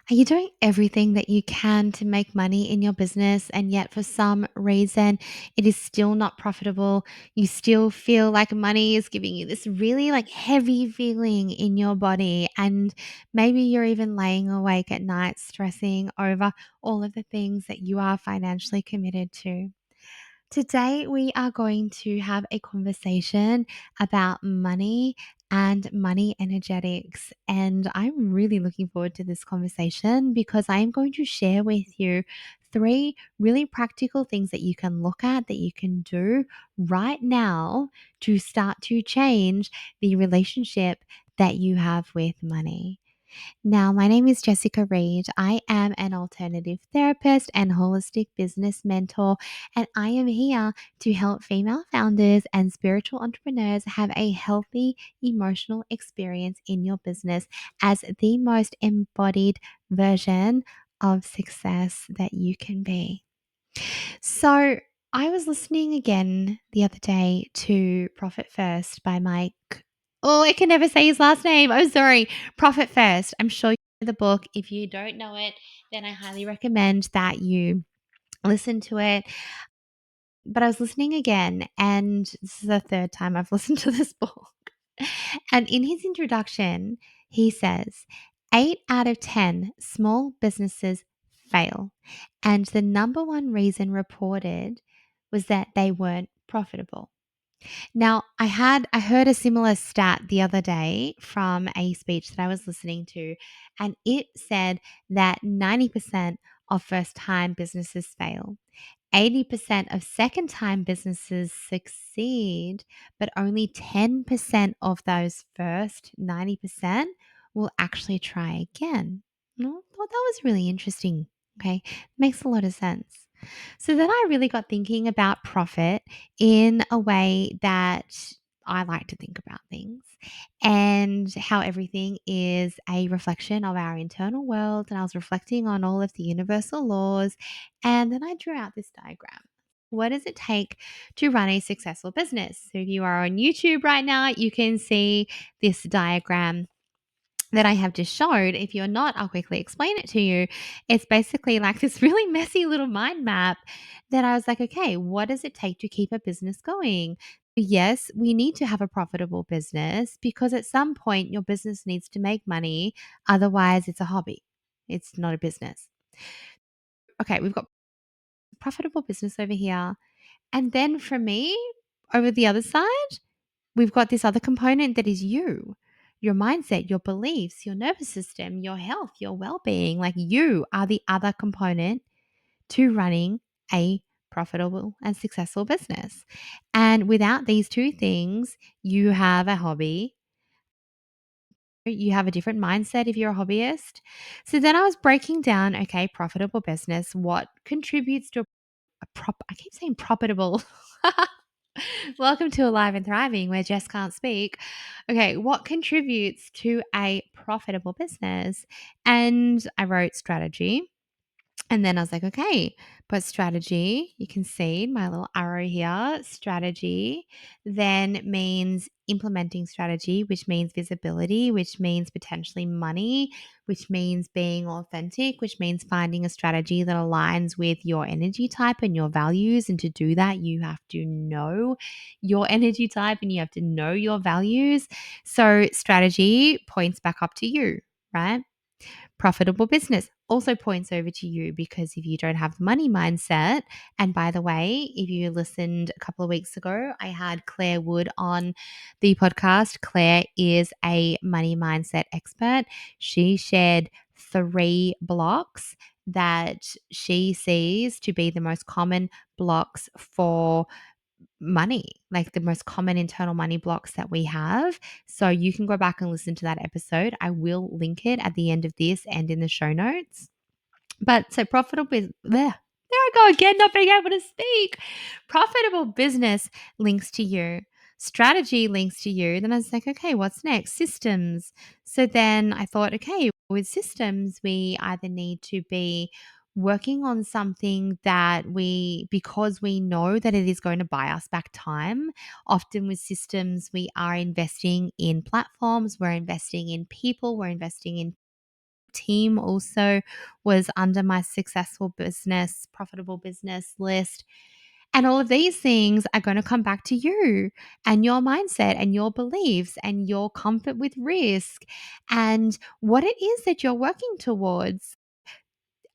Are you doing everything that you can to make money in your business and yet for some reason it is still not profitable? You still feel like money is giving you this really like heavy feeling in your body and maybe you're even laying awake at night stressing over all of the things that you are financially committed to. Today, we are going to have a conversation about money and money energetics. And I'm really looking forward to this conversation because I am going to share with you three really practical things that you can look at, that you can do right now to start to change the relationship that you have with money. Now, my name is Jessica Reed. I am an alternative therapist and holistic business mentor, and I am here to help female founders and spiritual entrepreneurs have a healthy emotional experience in your business as the most embodied version of success that you can be. So, I was listening again the other day to Profit First by Mike. Oh, I can never say his last name. I'm sorry. Profit First. I'm sure you know the book. If you don't know it, then I highly recommend that you listen to it. But I was listening again, and this is the third time I've listened to this book. And in his introduction, he says 8 out of 10 small businesses fail. And the number one reason reported was that they weren't profitable. Now, I heard a similar stat the other day from a speech that I was listening to, and it said that 90% of first-time businesses fail. 80% of second time businesses succeed, but only 10% of those first 90% will actually try again. I thought that was really interesting. Okay, makes a lot of sense. So then I really got thinking about profit in a way that I like to think about things and how everything is a reflection of our internal world. And I was reflecting on all of the universal laws. And then I drew out this diagram. What does it take to run a successful business? So if you are on YouTube right now, you can see this diagram that I have just showed. If you're not, I'll quickly explain it to you. It's basically like this really messy little mind map that I was like, okay, what does it take to keep a business going? Yes, we need to have a profitable business because at some point your business needs to make money. Otherwise, it's a hobby, it's not a business. Okay, we've got profitable business over here. And then for me, over the other side, we've got this other component that is you, your mindset, your beliefs, your nervous system, your health, your well being. Like you are the other component to running a profitable and successful business. And without these two things, you have a hobby. You have a different mindset if you're a hobbyist. So then I was breaking down, okay, profitable business, what contributes to I keep saying profitable. Welcome to Alive and Thriving, where Jess can't speak. Okay, what contributes to a profitable business? And I wrote strategy. And then I was like, okay, but strategy, you can see my little arrow here. Strategy then means implementing strategy, which means visibility, which means potentially money, which means being authentic, which means finding a strategy that aligns with your energy type and your values. And to do that, you have to know your energy type and you have to know your values. So strategy points back up to you, right? Profitable business also points over to you because if you don't have the money mindset, and by the way, if you listened a couple of weeks ago, I had Claire Wood on the podcast. Claire is a money mindset expert. She shared 3 blocks that she sees to be the most common blocks for money, like the most common internal money blocks that we have. So you can go back and listen to that episode. I will link it at the end of this and in the show notes. But so profitable there I go again, not being able to speak. Profitable business links to you. Strategy links to you. Then I was like, okay, what's next? Systems. So then I thought, okay, with systems, we either need to be working on something that because we know that it is going to buy us back time. Often with systems, we are investing in platforms, we're investing in people, we're investing in Team also was under my successful business, profitable business list. And all of these things are going to come back to you and your mindset and your beliefs and your comfort with risk and what it is that you're working towards.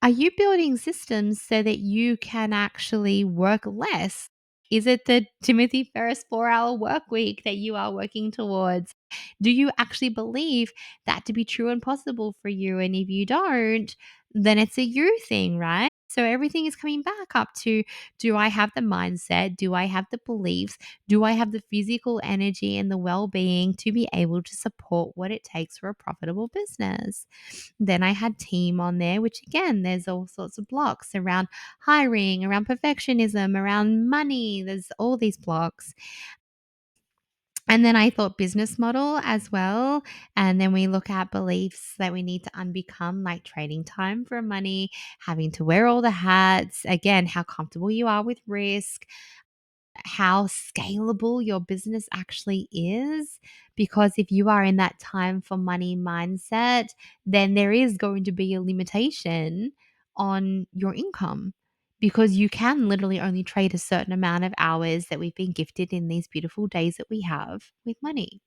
Are you building systems so that you can actually work less? Is it the Timothy Ferris 4-hour work week that you are working towards? Do you actually believe that to be true and possible for you? And if you don't, then it's a you thing, right? So everything is coming back up to, do I have the mindset? Do I have the beliefs? Do I have the physical energy and the well being to be able to support what it takes for a profitable business? Then I had team on there, which again, there's all sorts of blocks around hiring, around perfectionism, around money. There's all these blocks. And then I thought business model as well. And then we look at beliefs that we need to unbecome, like trading time for money, having to wear all the hats. Again, how comfortable you are with risk, how scalable your business actually is. Because if you are in that time for money mindset, then there is going to be a limitation on your income because you can literally only trade a certain amount of hours that we've been gifted in these beautiful days that we have with money.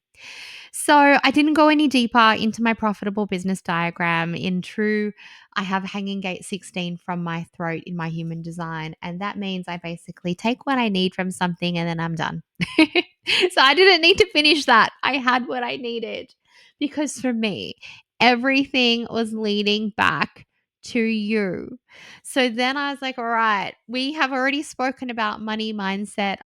So I didn't go any deeper into my profitable business diagram. In true, I have hanging gate 16 from my throat in my human design. And that means I basically take what I need from something and then I'm done. So I didn't need to finish that. I had what I needed because for me, everything was leading back to you. So then I was like, all right, we have already spoken about money mindset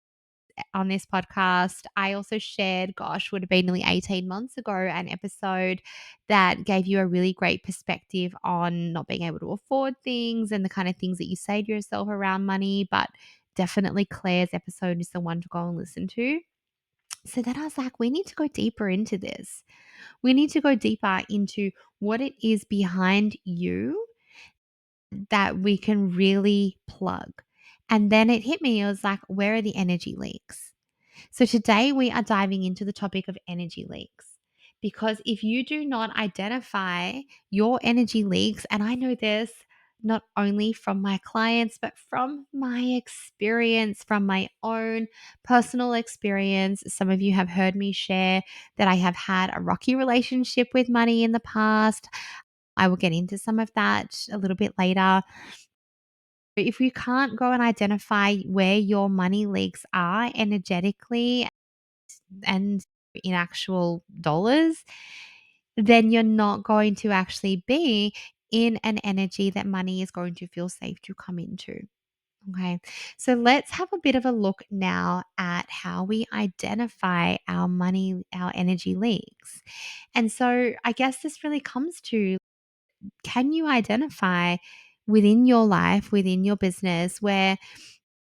on this podcast. I also shared, gosh, would have been nearly 18 months ago, an episode that gave you a really great perspective on not being able to afford things and the kind of things that you say to yourself around money. But definitely Claire's episode is the one to go and listen to. So then I was like, we need to go deeper into this. We need to go deeper into what it is behind you that we can really plug. And then it hit me. I was like, where are the energy leaks? So, today we are diving into the topic of energy leaks. Because if you do not identify your energy leaks, and I know this not only from my clients, but from my experience, from my own personal experience. Some of you have heard me share that I have had a rocky relationship with money in the past. I will get into some of that a little bit later. If you can't go and identify where your money leaks are energetically and in actual dollars, then you're not going to actually be in an energy that money is going to feel safe to come into. Okay, so let's have a bit of a look now at how we identify our money, our energy leaks. And so I guess this really comes to, can you identify within your life, within your business, where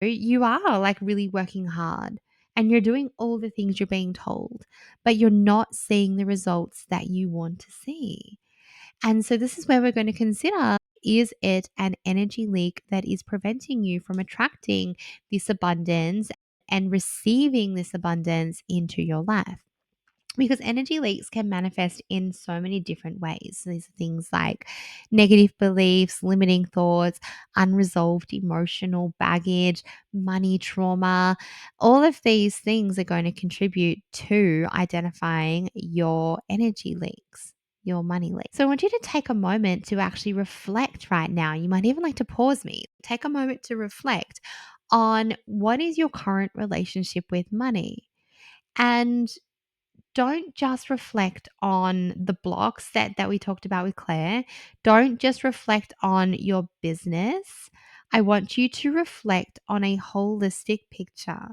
you are like really working hard and you're doing all the things you're being told, but you're not seeing the results that you want to see? And so, this is where we're going to consider, is it an energy leak that is preventing you from attracting this abundance and receiving this abundance into your life? Because energy leaks can manifest in so many different ways. So these are things like negative beliefs, limiting thoughts, unresolved emotional baggage, money trauma. All of these things are going to contribute to identifying your energy leaks, your money leaks. So I want you to take a moment to actually reflect right now. You might even like to pause me. Take a moment to reflect on what is your current relationship with money. And don't just reflect on the blocks that we talked about with Claire. Don't just reflect on your business. I want you to reflect on a holistic picture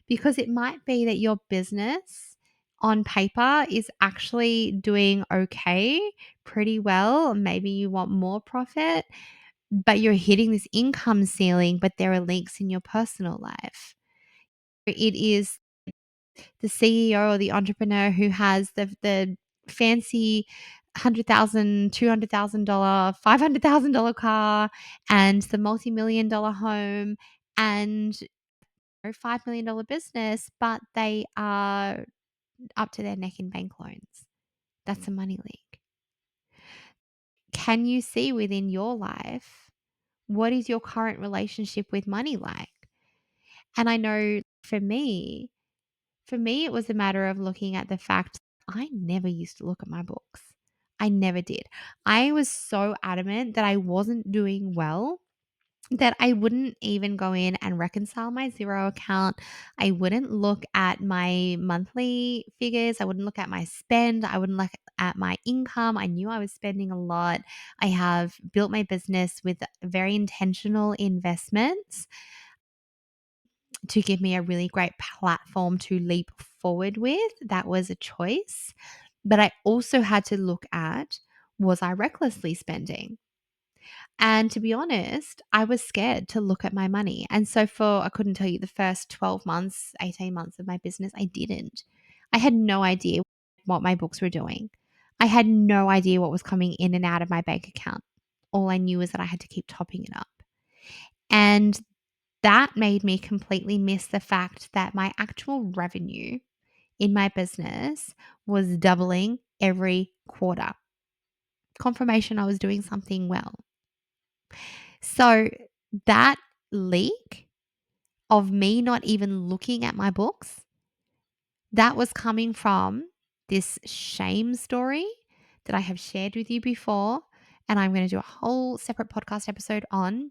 because it might be that your business on paper is actually doing okay, pretty well. Maybe you want more profit, but you're hitting this income ceiling, but there are leaks in your personal life. It is the CEO or the entrepreneur who has the fancy $100,000, $200,000, $500,000 car and the multi-million dollar home and a $5 million business, but they are up to their neck in bank loans. That's a money leak. Can you see within your life, what is your current relationship with money like? And I know for me, it was a matter of looking at the fact I never used to look at my books. I never did. I was so adamant that I wasn't doing well that I wouldn't even go in and reconcile my zero account. I wouldn't look at my monthly figures. I wouldn't look at my spend. I wouldn't look at my income. I knew I was spending a lot. I have built my business with very intentional investments to give me a really great platform to leap forward with. That was a choice. But I also had to look at, was I recklessly spending? And to be honest, I was scared to look at my money. And so I couldn't tell you the first 12 months, 18 months of my business, I didn't. I had no idea what my books were doing. I had no idea what was coming in and out of my bank account. All I knew was that I had to keep topping it up. And that made me completely miss the fact that my actual revenue in my business was doubling every quarter. Confirmation I was doing something well. So that leak of me not even looking at my books, that was coming from this shame story that I have shared with you before. And I'm going to do a whole separate podcast episode on,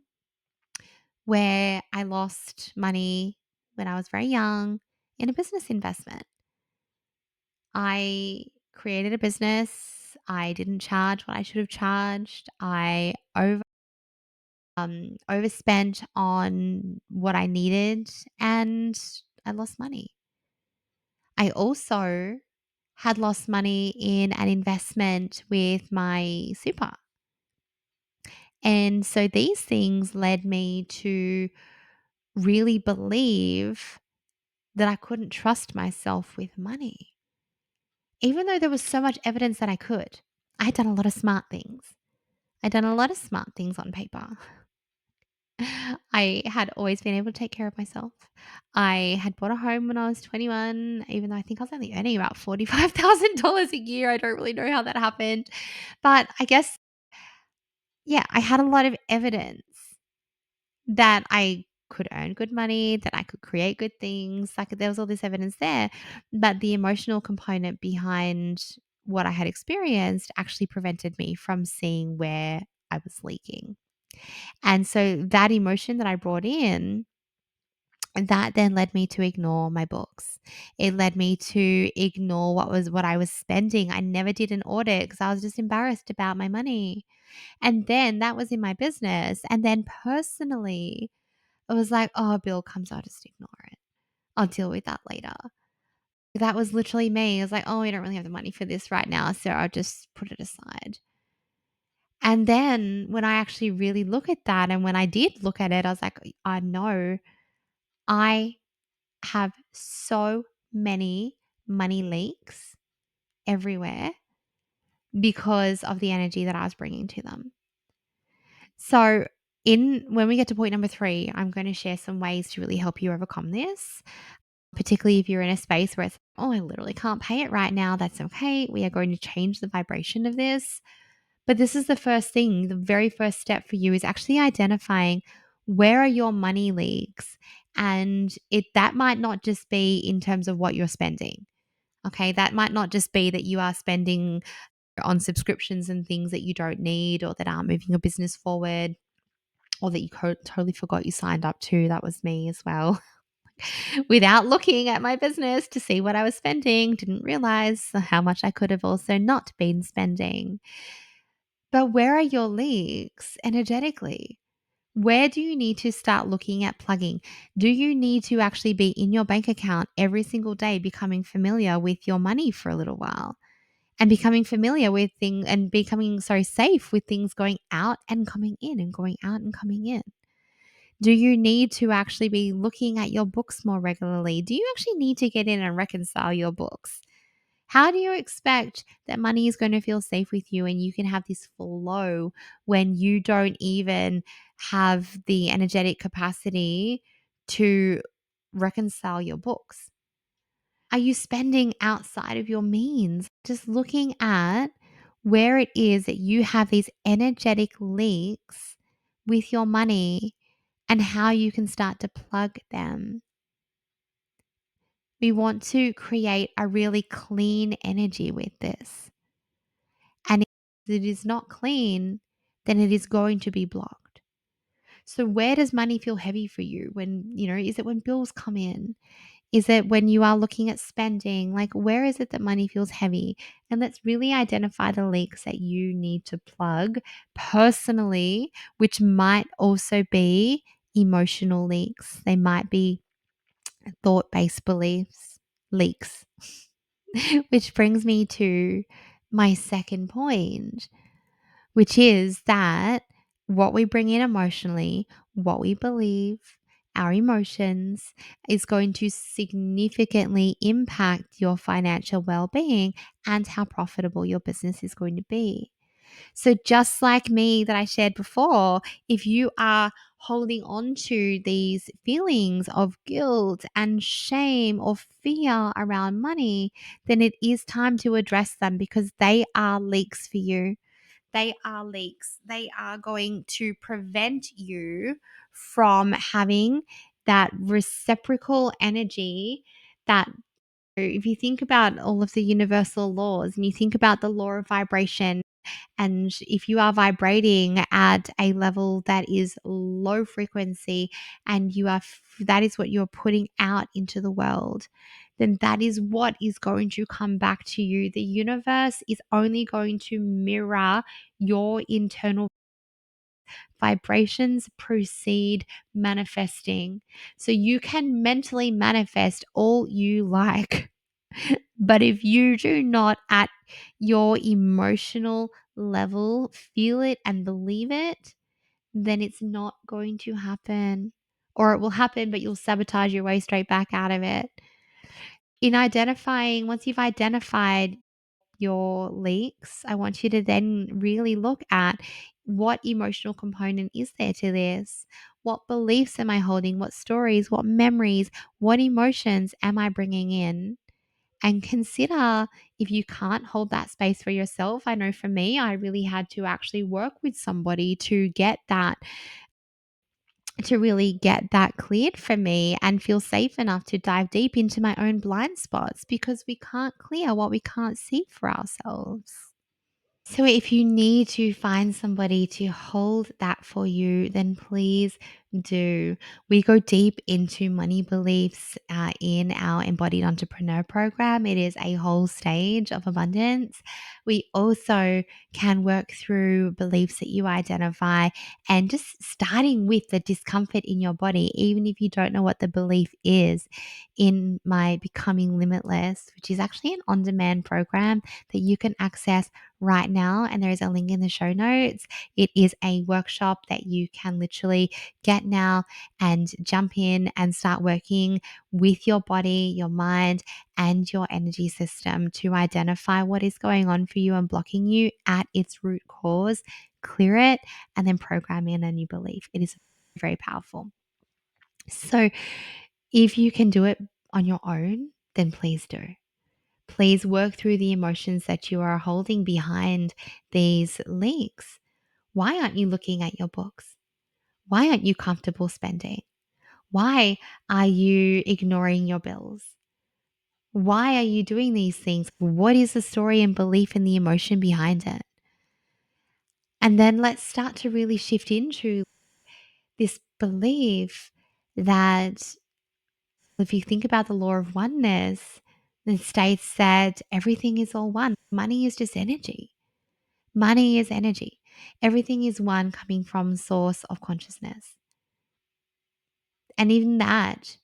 where I lost money when I was very young in a business investment. I created a business. I didn't charge what I should have charged. I overspent on what I needed, and I lost money. I also had lost money in an investment with my super. And so these things led me to really believe that I couldn't trust myself with money, even though there was so much evidence that I could. I had done a lot of smart things. I'd done a lot of smart things on paper. I had always been able to take care of myself. I had bought a home when I was 21, even though I think I was only earning about $45,000 a year. I don't really know how that happened. But I guess, yeah, I had a lot of evidence that I could earn good money, that I could create good things. Like, there was all this evidence there. But the emotional component behind what I had experienced actually prevented me from seeing where I was leaking. And so that emotion that I brought in, that then led me to ignore my books. It led me to ignore what I was spending. I never did an audit because I was just embarrassed about my money. And then that was in my business. And then personally, it was like, oh, a bill comes, I'll just ignore it. I'll deal with that later. That was literally me. I was like, oh, I don't really have the money for this right now, so I'll just put it aside. And then when I actually really look at that, and when I did look at it, I was like, I know I have so many money leaks everywhere because of the energy that I was bringing to them. So, in when we get to point number 3, I'm going to share some ways to really help you overcome this, particularly if you're in a space where it's, oh, I literally can't pay it right now. That's okay. We are going to change the vibration of this. But this is the first thing. The very first step for you is actually identifying, where are your money leaks? And that might not just be in terms of what you're spending. Okay, that might not just be that you are spending on subscriptions and things that you don't need, or that aren't moving your business forward, or that you totally forgot you signed up to. That was me as well. Without looking at my business to see what I was spending, didn't realize how much I could have also not been spending. But where are your leaks energetically? Where do you need to start looking at plugging? Do you need to actually be in your bank account every single day, becoming familiar with your money for a little while, and becoming familiar with things, and becoming so safe with things going out and coming in, and going out and coming in? Do you need to actually be looking at your books more regularly? Do you actually need to get in and reconcile your books? How do you expect that money is going to feel safe with you, and you can have this flow when you don't even have the energetic capacity to reconcile your books? Are you spending outside of your means? Just looking at, where it is that you have these energetic leaks with your money and how you can start to plug them. We want to create a really clean energy with this. And if it is not clean, then it is going to be blocked. So where does money feel heavy for you? Is it when bills come in? Is it when you are looking at spending? Like, where is it that money feels heavy? And let's really identify the leaks that you need to plug personally, which might also be emotional leaks. They might be thought based beliefs, leaks, which brings me to my second point, which is that what we bring in emotionally, what we believe, our emotions is going to significantly impact your financial well being and how profitable your business is going to be. So, just like me that I shared before, if you are holding on to these feelings of guilt and shame or fear around money, then it is time to address them because they are leaks for you. They are leaks. They are going to prevent you from having that reciprocal energy that if you think about all of the universal laws and you think about the law of vibration, and if you are vibrating at a level that is low frequency and that is what you're putting out into the world, then that is what is going to come back to you. The universe is only going to mirror your internal vibrations precede manifesting. So you can mentally manifest all you like. But if you do not at your emotional level feel it and believe it, then it's not going to happen. Or it will happen, but you'll sabotage your way straight back out of it. Once you've identified your leaks, I want you to then really look at what emotional component is there to this? What beliefs am I holding? What stories? What memories? What emotions am I bringing in? And consider if you can't hold that space for yourself. I know for me, I really had to actually work with somebody to really get that cleared for me and feel safe enough to dive deep into my own blind spots because we can't clear what we can't see for ourselves. So, if you need to find somebody to hold that for you, then please do. We go deep into money beliefs in our Embodied Entrepreneur program. It is a whole stage of abundance. We also can work through beliefs that you identify and just starting with the discomfort in your body, even if you don't know what the belief is, in my Becoming Limitless, which is actually an on demand program that you can access right now. And there is a link in the show notes. It is a workshop that you can literally get now and jump in and start working with your body, your mind, and your energy system to identify what is going on for you and blocking you at its root cause, clear it, and then program in a new belief. It is very powerful. So, if you can do it on your own, then please do. Please work through the emotions that you are holding behind these leaks. Why aren't you looking at your books? Why aren't you comfortable spending? Why are you ignoring your bills? Why are you doing these things? What is the story and belief and the emotion behind it? And then let's start to really shift into this belief that if you think about the law of oneness, it states that everything is all one. Money is just energy. Money is energy. Everything is one coming from source of consciousness. And even that,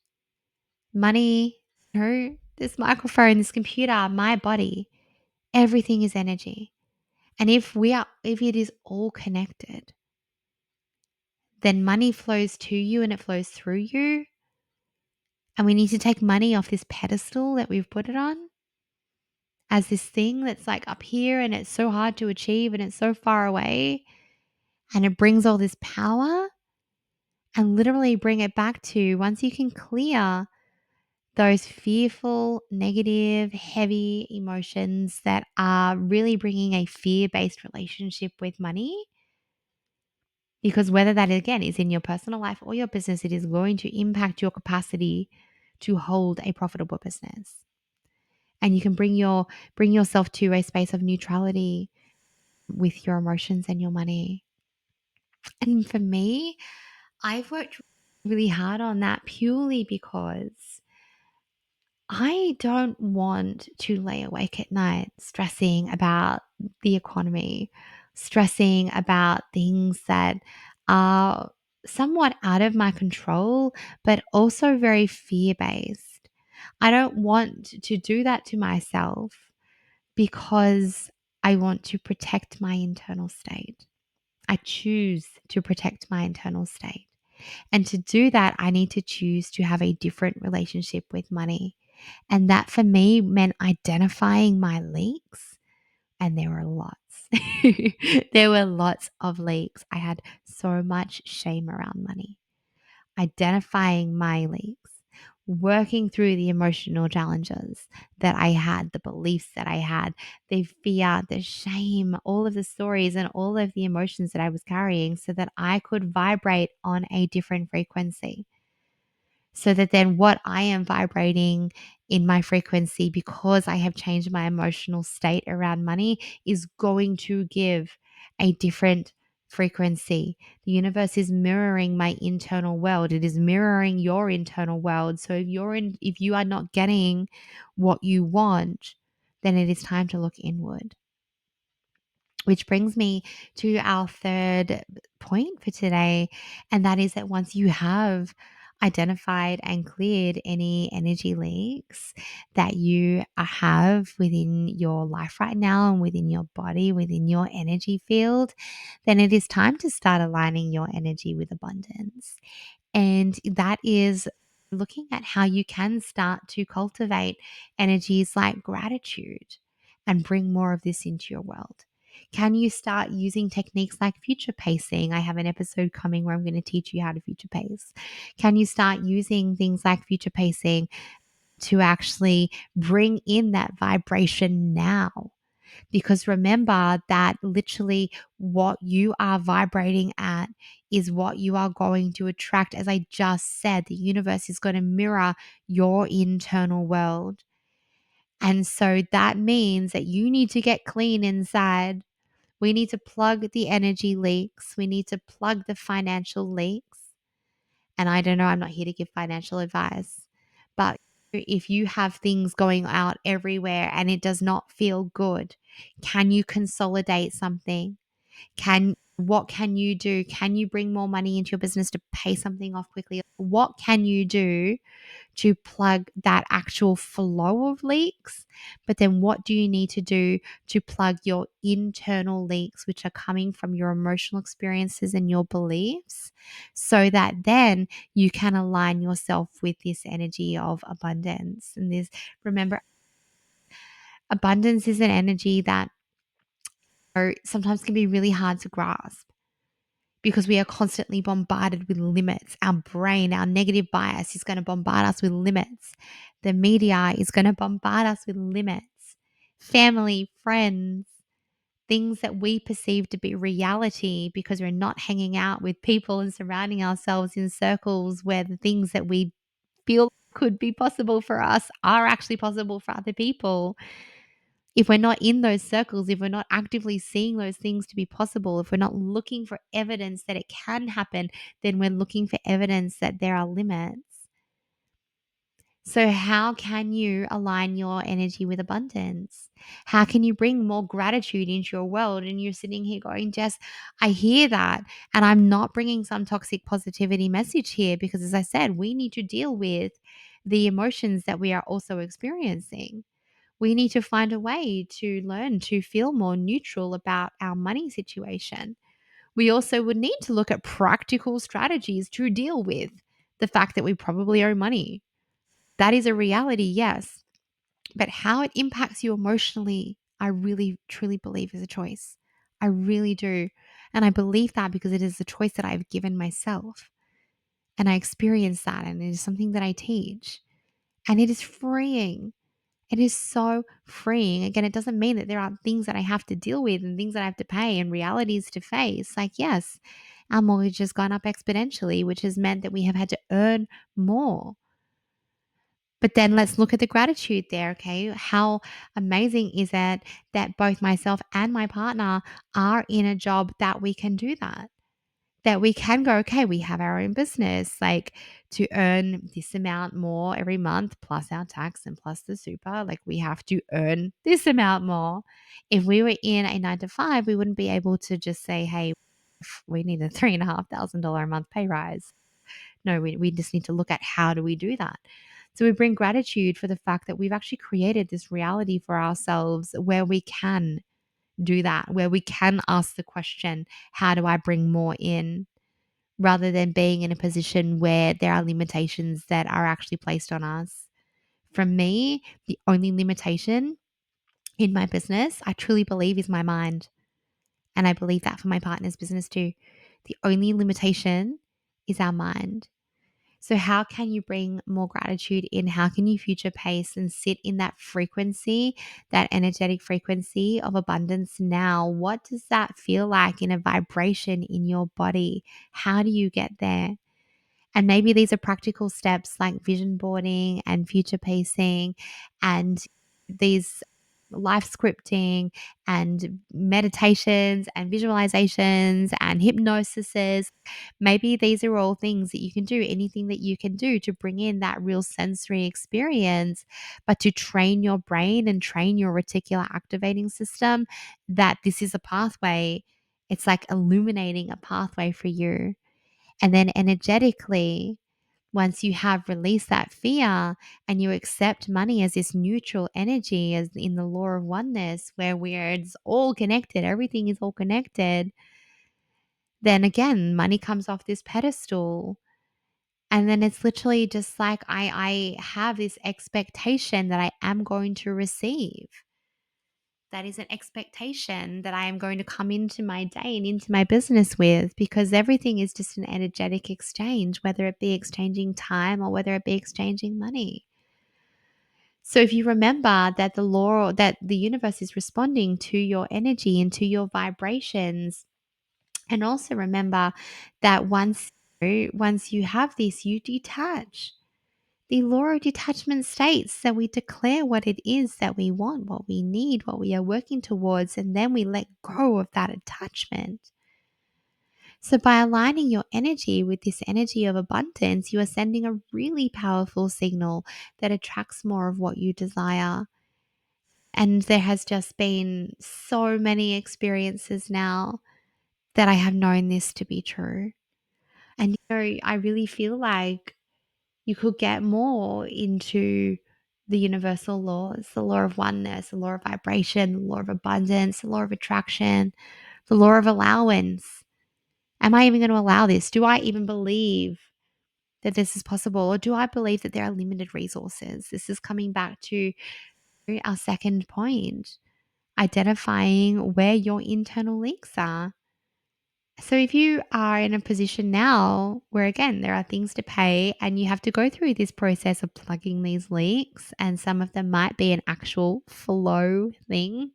money, this microphone, this computer, my body, everything is energy. And if it is all connected, then money flows to you and it flows through you. And we need to take money off this pedestal that we've put it on as this thing that's like up here and it's so hard to achieve and it's so far away. And it brings all this power and literally bring it back to once you can clear those fearful, negative, heavy emotions that are really bringing a fear based relationship with money. Because whether that again is in your personal life or your business, it is going to impact your capacity to hold a profitable business. And you can bring yourself to a space of neutrality with your emotions and your money. And for me, I've worked really hard on that purely because I don't want to lay awake at night stressing about the economy, stressing about things that are somewhat out of my control, but also very fear based. I don't want to do that to myself because I want to protect my internal state. I choose to protect my internal state. And to do that, I need to choose to have a different relationship with money. And that for me meant identifying my leaks. And there were lots. There were lots of leaks. I had so much shame around money. Identifying my leaks, working through the emotional challenges that I had, the beliefs that I had, the fear, the shame, all of the stories and all of the emotions that I was carrying so that I could vibrate on a different frequency so that then what I am vibrating in my frequency because I have changed my emotional state around money is going to give a different frequency. The universe is mirroring my internal world. It is mirroring your internal world. So if you are not getting what you want, then it is time to look inward. Which brings me to our third point for today. And that is that once you have identified and cleared any energy leaks that you have within your life right now and within your body, within your energy field, then it is time to start aligning your energy with abundance. And that is looking at how you can start to cultivate energies like gratitude and bring more of this into your world. Can you start using techniques like future pacing? I have an episode coming where I'm going to teach you how to future pace. Can you start using things like future pacing to actually bring in that vibration now? Because remember that literally what you are vibrating at is what you are going to attract. As I just said, the universe is going to mirror your internal world. And so that means that you need to get clean inside. We need to plug the energy leaks. We need to plug the financial leaks. And I don't know, I'm not here to give financial advice, but if you have things going out everywhere and it does not feel good, can you consolidate something? What can you do? Can you bring more money into your business to pay something off quickly? What can you do to plug that actual flow of leaks? But then what do you need to do to plug your internal leaks, which are coming from your emotional experiences and your beliefs, so that then you can align yourself with this energy of abundance? And this, remember, abundance is an energy that sometimes can be really hard to grasp because we are constantly bombarded with limits. Our brain, our negative bias is going to bombard us with limits. The media is going to bombard us with limits. Family, friends, things that we perceive to be reality because we're not hanging out with people and surrounding ourselves in circles where the things that we feel could be possible for us are actually possible for other people. If we're not in those circles, if we're not actively seeing those things to be possible, if we're not looking for evidence that it can happen, then we're looking for evidence that there are limits. So, how can you align your energy with abundance? How can you bring more gratitude into your world? And you're sitting here going, Jess, I hear that. And I'm not bringing some toxic positivity message here because, as I said, we need to deal with the emotions that we are also experiencing. We need to find a way to learn to feel more neutral about our money situation. We also would need to look at practical strategies to deal with the fact that we probably owe money. That is a reality, yes. But how it impacts you emotionally, I really, truly believe is a choice. I really do. And I believe that because it is a choice that I've given myself. And I experience that. And it is something that I teach. And it is freeing. It is so freeing. Again, it doesn't mean that there aren't things that I have to deal with and things that I have to pay and realities to face. Like, yes, our mortgage has gone up exponentially, which has meant that we have had to earn more. But then let's look at the gratitude there, okay? How amazing is it that both myself and my partner are in a job that we can do that? That we can go, okay, we have our own business, like to earn this amount more every month, plus our tax and plus the super. Like we have to earn this amount more. If we were in a 9 to 5, we wouldn't be able to just say, hey, we need a $3,500 a month pay rise. No, we just need to look at how do we do that. So we bring gratitude for the fact that we've actually created this reality for ourselves where we can do that, where we can ask the question, how do I bring more in? Rather than being in a position where there are limitations that are actually placed on us. For me, the only limitation in my business, I truly believe, is my mind. And I believe that for my partner's business too. The only limitation is our mind. So, how can you bring more gratitude in? How can you future pace and sit in that frequency, that energetic frequency of abundance now? What does that feel like in a vibration in your body? How do you get there? And maybe these are practical steps like vision boarding and future pacing and these life scripting and meditations and visualizations and hypnosises. Maybe these are all things that you can do, anything that you can do to bring in that real sensory experience, but to train your brain and train your reticular activating system that this is a pathway. It's like illuminating a pathway for you. And then energetically, once you have released that fear and you accept money as this neutral energy, as in the law of oneness, where it's all connected, everything is all connected, then again, money comes off this pedestal. And then it's literally just like I have this expectation that I am going to receive. That is an expectation that I am going to come into my day and into my business with, because everything is just an energetic exchange, whether it be exchanging time or whether it be exchanging money. So if you remember that the law, that the universe is responding to your energy and to your vibrations, and also remember that once you have this, you detach. The law of detachment states that we declare what it is that we want, what we need, what we are working towards, and then we let go of that attachment. So, by aligning your energy with this energy of abundance, you are sending a really powerful signal that attracts more of what you desire. And there has just been so many experiences now that I have known this to be true. And I really feel like you could get more into the universal laws, the law of oneness, the law of vibration, the law of abundance, the law of attraction, the law of allowance. Am I even going to allow this? Do I even believe that this is possible? Or do I believe that there are limited resources? This is coming back to our second point, identifying where your internal leaks are. So if you are in a position now where again there are things to pay and you have to go through this process of plugging these leaks, and some of them might be an actual flow thing,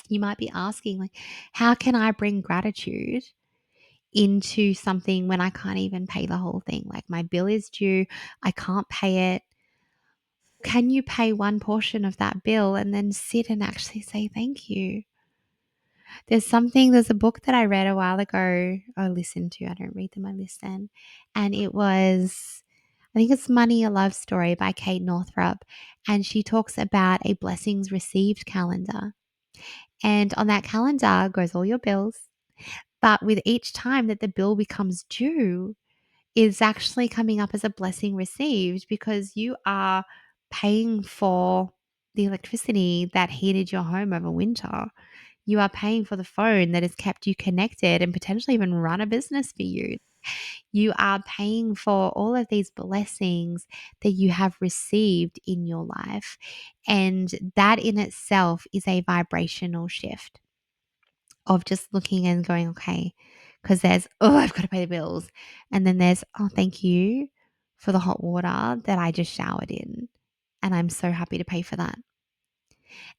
you might be asking like, how can I bring gratitude into something when I can't even pay the whole thing? Like my bill is due, I can't pay it. Can you pay one portion of that bill and then sit and actually say thank you? There's a book that I read a while ago, or listened to, I don't read them, I listen. And it was, I think it's Money, a Love Story by Kate Northrup. And she talks about a blessings received calendar. And on that calendar goes all your bills. But with each time that the bill becomes due, is actually coming up as a blessing received, because you are paying for the electricity that heated your home over winter. You are paying for the phone that has kept you connected and potentially even run a business for you. You are paying for all of these blessings that you have received in your life. And that in itself is a vibrational shift of just looking and going, okay, because there's, oh, I've got to pay the bills. And then there's, oh, thank you for the hot water that I just showered in. and I'm so happy to pay for that.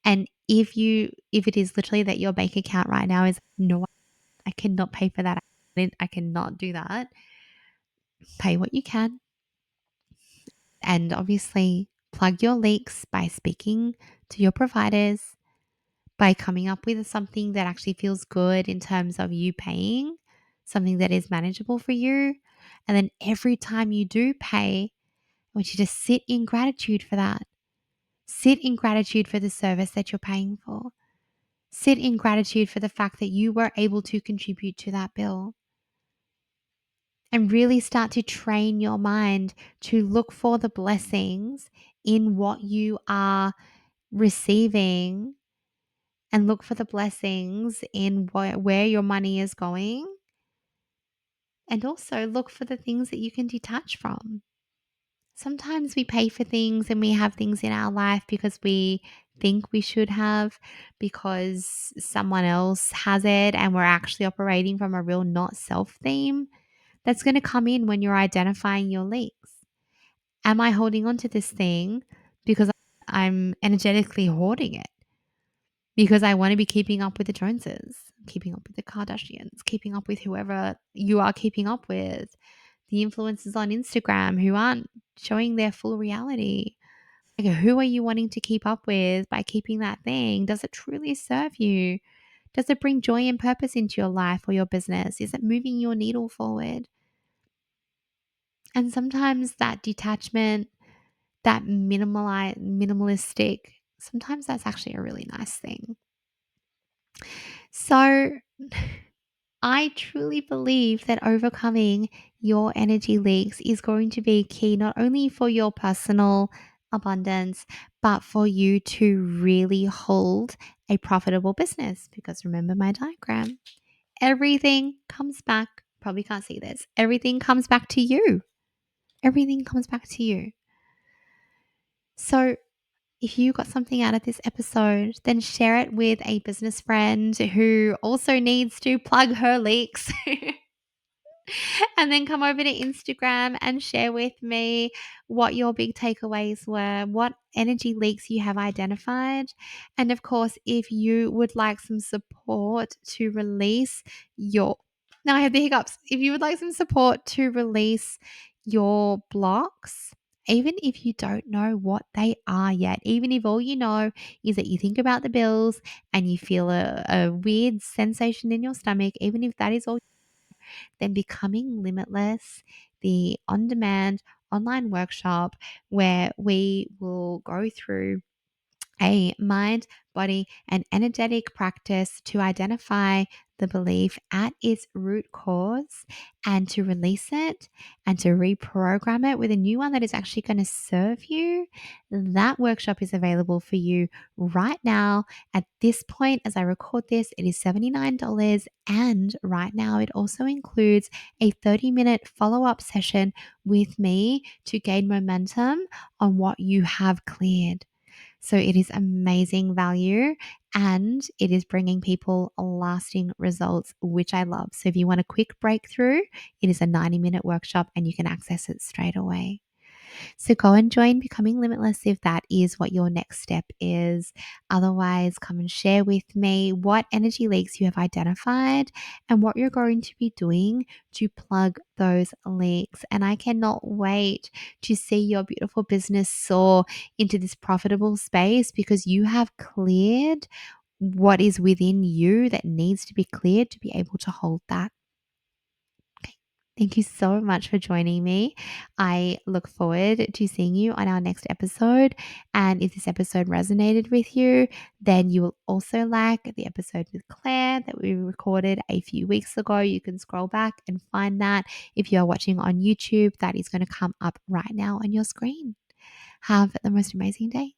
And if it is literally that your bank account right now is, "No, I cannot pay for that. I cannot do that." Pay what you can, and obviously plug your leaks by speaking to your providers, by coming up with something that actually feels good in terms of you paying, something that is manageable for you. And then every time you do pay, I want you to sit in gratitude for that. Sit in gratitude for the service that you're paying for. Sit in gratitude for the fact that you were able to contribute to that bill. And really start to train your mind to look for the blessings in what you are receiving, and look for the blessings in where your money is going, and also look for the things that you can detach from. Sometimes we pay for things and we have things in our life because we think we should have, because someone else has it, and we're actually operating from a real not self theme. That's going to come in when you're identifying your leaks. Am I holding on to this thing because I'm energetically hoarding it? Because I want to be keeping up with the Joneses, keeping up with the Kardashians, keeping up with whoever you are keeping up with, the influencers on Instagram who aren't showing their full reality. Like, who are you wanting to keep up with by keeping that thing? Does it truly serve you? Does it bring joy and purpose into your life or your business? Is it moving your needle forward? And sometimes that detachment, that minimalistic, sometimes that's actually a really nice thing. So I truly believe that overcoming your energy leaks is going to be key, not only for your personal abundance, but for you to really hold a profitable business. Because remember my diagram, everything comes back. Probably can't see this. Everything comes back to you. Everything comes back to you. So if you got something out of this episode, then share it with a business friend who also needs to plug her leaks. And then come over to Instagram and share with me what your big takeaways were, what energy leaks you have identified. And of course, if you would like some support to release your, now I have the hiccups. If you would like some support to release your blocks, even if you don't know what they are yet, even if all you know is that you think about the bills and you feel a weird sensation in your stomach, even if that is all, then Becoming Limitless, the on demand online workshop where we will go through a mind, body, and energetic practice to identify the belief at its root cause and to release it and to reprogram it with a new one that is actually going to serve you. That workshop is available for you right now. At this point, as I record this, it is $79. And right now, it also includes a 30-minute follow up session with me to gain momentum on what you have cleared. So it is amazing value and it is bringing people lasting results, which I love. So if you want a quick breakthrough, it is a 90-minute workshop and you can access it straight away. So go and join Becoming Limitless if that is what your next step is. Otherwise, come and share with me what energy leaks you have identified and what you're going to be doing to plug those leaks. And I cannot wait to see your beautiful business soar into this profitable space because you have cleared what is within you that needs to be cleared to be able to hold that. Okay. Thank you so much for joining me. I look forward to seeing you on our next episode. And if this episode resonated with you, then you will also like the episode with Claire that we recorded a few weeks ago. You can scroll back and find that. If you are watching on YouTube, that is going to come up right now on your screen. Have the most amazing day.